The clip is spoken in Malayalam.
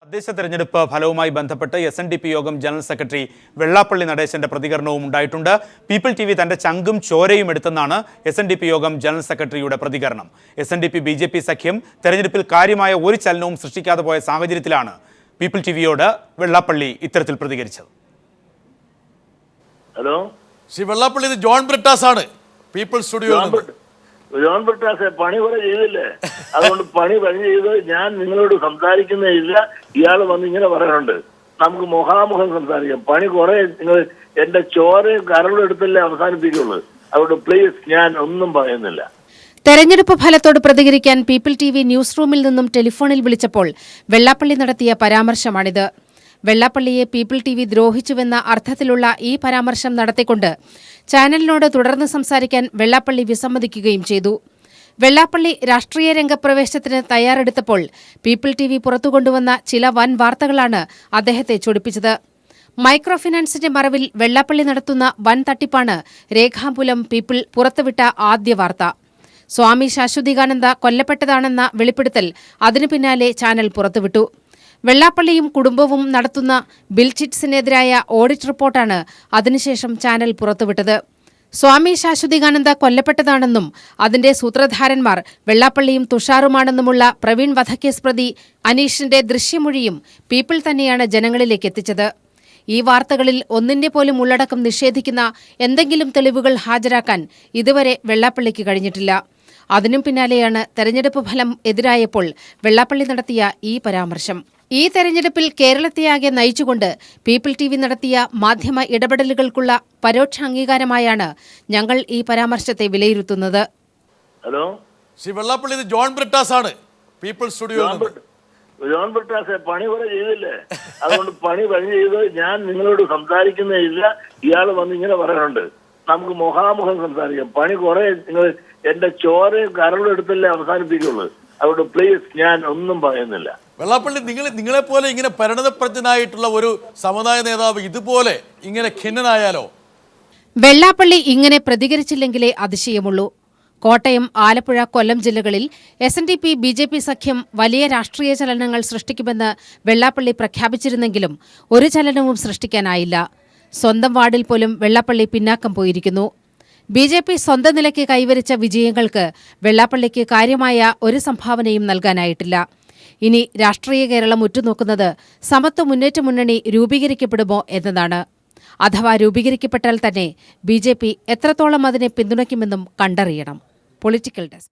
തദ്ദേശ തെരഞ്ഞെടുപ്പ് ഫലവുമായി ബന്ധപ്പെട്ട് SNDP യോഗം ജനറൽ സെക്രട്ടറി വെള്ളാപ്പള്ളി നടേശന്റെ പ്രതികരണവും ഉണ്ടായിട്ടുണ്ട്. പീപ്പിൾ TV തന്റെ ചങ്കും ചോരയും എടുത്തെന്നാണ് SNDP യോഗം ജനറൽ സെക്രട്ടറിയുടെ പ്രതികരണം. SNDP BJP സഖ്യം തെരഞ്ഞെടുപ്പിൽ കാര്യമായ ഒരു ചലനവും സൃഷ്ടിക്കാതെ പോയ സാഹചര്യത്തിലാണ് പീപ്പിൾ TVയോട് വെള്ളാപ്പള്ളി ഇത്തരത്തിൽ പ്രതികരിച്ചത്. ഹലോ, ശ്രീ വെള്ളാപ്പള്ളി, ഇത് ജോൺ ബ്രിട്ടാസ് ആണ്, പീപ്പിൾ സ്റ്റുഡിയോ. ജോൺ ബ്രിട്ടാസ് പണി കുറെ ചെയ്തില്ലേ? അതുകൊണ്ട് പണി ചെയ്ത് ഞാൻ നിങ്ങളോട് സംസാരിക്കുന്നില്ല. ഇയാൾ വന്ന് ഇങ്ങനെ പറയാനുണ്ട്, നമുക്ക് മുഖാമുഖം സംസാരിക്കാം. പണി കുറെ നിങ്ങൾ എന്റെ ചോരയും കരളും എടുത്തല്ലേ അവസാനിപ്പിക്കുള്ളൂ. അതുകൊണ്ട് പ്ലീസ്, ഞാൻ ഒന്നും പറയുന്നില്ല. തെരഞ്ഞെടുപ്പ് ഫലത്തോട് പ്രതികരിക്കാൻ പീപ്പിൾ TV ന്യൂസ് റൂമിൽ നിന്നും ടെലിഫോണിൽ വിളിച്ചപ്പോൾ വെള്ളാപ്പള്ളി നടത്തിയ പരാമർശമാണിത്. വെള്ളാപ്പള്ളിയെ പീപ്പിൾ TV ദ്രോഹിച്ചുവെന്ന അർത്ഥത്തിലുള്ള ഈ പരാമർശം നടത്തിക്കൊണ്ട് ചാനലിനോട് തുടർന്ന് സംസാരിക്കാൻ വെള്ളാപ്പള്ളി വിസമ്മതിക്കുകയും ചെയ്തു. വെള്ളാപ്പള്ളി രാഷ്ട്രീയ രംഗപ്രവേശത്തിന് തയ്യാറെടുത്തപ്പോൾ പീപ്പിൾ TV പുറത്തുകൊണ്ടുവന്ന ചില വൻ വാർത്തകളാണ് അദ്ദേഹത്തെ ചൊടിപ്പിച്ചത്. മൈക്രോ ഫിനാൻസിന്റെ മറവിൽ വെള്ളാപ്പള്ളി നടത്തുന്ന വൻ തട്ടിപ്പാണ് രേഖാമൂലം പീപ്പിൾ പുറത്തുവിട്ട ആദ്യ വാർത്ത. സ്വാമി ശാശ്വതികാനന്ദ കൊല്ലപ്പെട്ടതാണെന്ന വെളിപ്പെടുത്തൽ അതിനു പിന്നാലെ ചാനൽ പുറത്തുവിട്ടു. വെള്ളാപ്പള്ളിയും കുടുംബവും നടത്തുന്ന ബിൽ ചിറ്റ്സിനെതിരായ ഓഡിറ്റ് റിപ്പോർട്ടാണ് അതിനുശേഷം ചാനൽ പുറത്തുവിട്ടത്. സ്വാമി ശാശ്വതികാനന്ദ കൊല്ലപ്പെട്ടതാണെന്നും അതിന്റെ സൂത്രധാരന്മാർ വെള്ളാപ്പള്ളിയും തുഷാറുമാണെന്നുമുള്ള പ്രവീൺ വധക്കേസ് പ്രതി അനീഷിന്റെ ദൃശ്യമൊഴിയും പീപ്പിൾ തന്നെയാണ് ജനങ്ങളിലേക്ക് എത്തിച്ചത്. ഈ വാർത്തകളിൽ ഒന്നിന്റെ പോലും ഉള്ളടക്കം നിഷേധിക്കുന്ന എന്തെങ്കിലും തെളിവുകൾ ഹാജരാക്കാൻ ഇതുവരെ വെള്ളാപ്പള്ളിക്ക് കഴിഞ്ഞിട്ടില്ല. അതിനും പിന്നാലെയാണ് തെരഞ്ഞെടുപ്പ് ഫലം എതിരായപ്പോൾ വെള്ളാപ്പള്ളി നടത്തിയ ഈ പരാമർശം. ഈ തെരഞ്ഞെടുപ്പിൽ കേരളത്തെയാകെ നയിച്ചുകൊണ്ട് പീപ്പിൾ TV നടത്തിയ മാധ്യമ ഇടപെടലുകൾക്കുള്ള പരോക്ഷ അംഗീകാരമായാണ് ഞങ്ങൾ ഈ പരാമർശത്തെ വിലയിരുത്തുന്നത്. ഹലോ, ശ്രീ വെള്ളാപ്പള്ളി, ഇത് ജോൺ ബ്രിട്ടാസ് ആണ്, പീപ്പിൾ സ്റ്റുഡിയോ. ജോൺ ബ്രിട്ടാസ് പണി കുറെ ചെയ്തില്ലേ? അതുകൊണ്ട് പണി ചെയ്ത് ഞാൻ നിങ്ങളോട് സംസാരിക്കുന്നില്ല. ഇയാൾ വന്ന് ഇങ്ങനെ പറയാനുണ്ട്, നമുക്ക് മുഖാമുഖം സംസാരിക്കാം. പണി കുറെ നിങ്ങൾ എന്റെ ചോരയും കരളും എടുത്തല്ലേ അവസാനിപ്പിക്കുള്ളൂ. അതുകൊണ്ട് പ്ലീസ്, ഞാൻ ഒന്നും പറയുന്നില്ല. വെള്ളാപ്പള്ളി, നിങ്ങളെപ്പോലെ ഇങ്ങനെ പരിണതപ്രജ്ഞനായിട്ടുള്ള ഒരു സമുദായ നേതാവ് ഇതുപോലെ ഇങ്ങനെ ഖിന്നനായാലോ? വെള്ളാപ്പള്ളി ഇങ്ങനെ പ്രതികരിച്ചില്ലെങ്കിലേ അതിശയമുള്ളൂ. കോട്ടയം, ആലപ്പുഴ, കൊല്ലം ജില്ലകളിൽ SNDP BJP സഖ്യം വലിയ രാഷ്ട്രീയ ചലനങ്ങൾ സൃഷ്ടിക്കുമെന്ന് വെള്ളാപ്പള്ളി പ്രഖ്യാപിച്ചിരുന്നെങ്കിലും ഒരു ചലനവും സൃഷ്ടിക്കാനായില്ല. സ്വന്തം വാർഡിൽ പോലും വെള്ളാപ്പള്ളി പിന്നാക്കം പോയിരിക്കുന്നു. BJP സ്വന്തം നിലയ്ക്ക് കൈവരിച്ച വിജയങ്ങൾക്ക് വെള്ളാപ്പള്ളിക്ക് കാര്യമായ ഒരു സംഭാവനയും നൽകാനായിട്ടില്ല. ഇനി രാഷ്ട്രീയ കേരളം ഉറ്റുനോക്കുന്നത് സമത്വ മുന്നേറ്റ മുന്നണി രൂപീകരിക്കപ്പെടുമോ എന്നതാണ്. അഥവാ രൂപീകരിക്കപ്പെട്ടാൽ തന്നെ BJP എത്രത്തോളം അതിനെ പിന്തുണയ്ക്കുമെന്നും കണ്ടറിയണം. Political desk.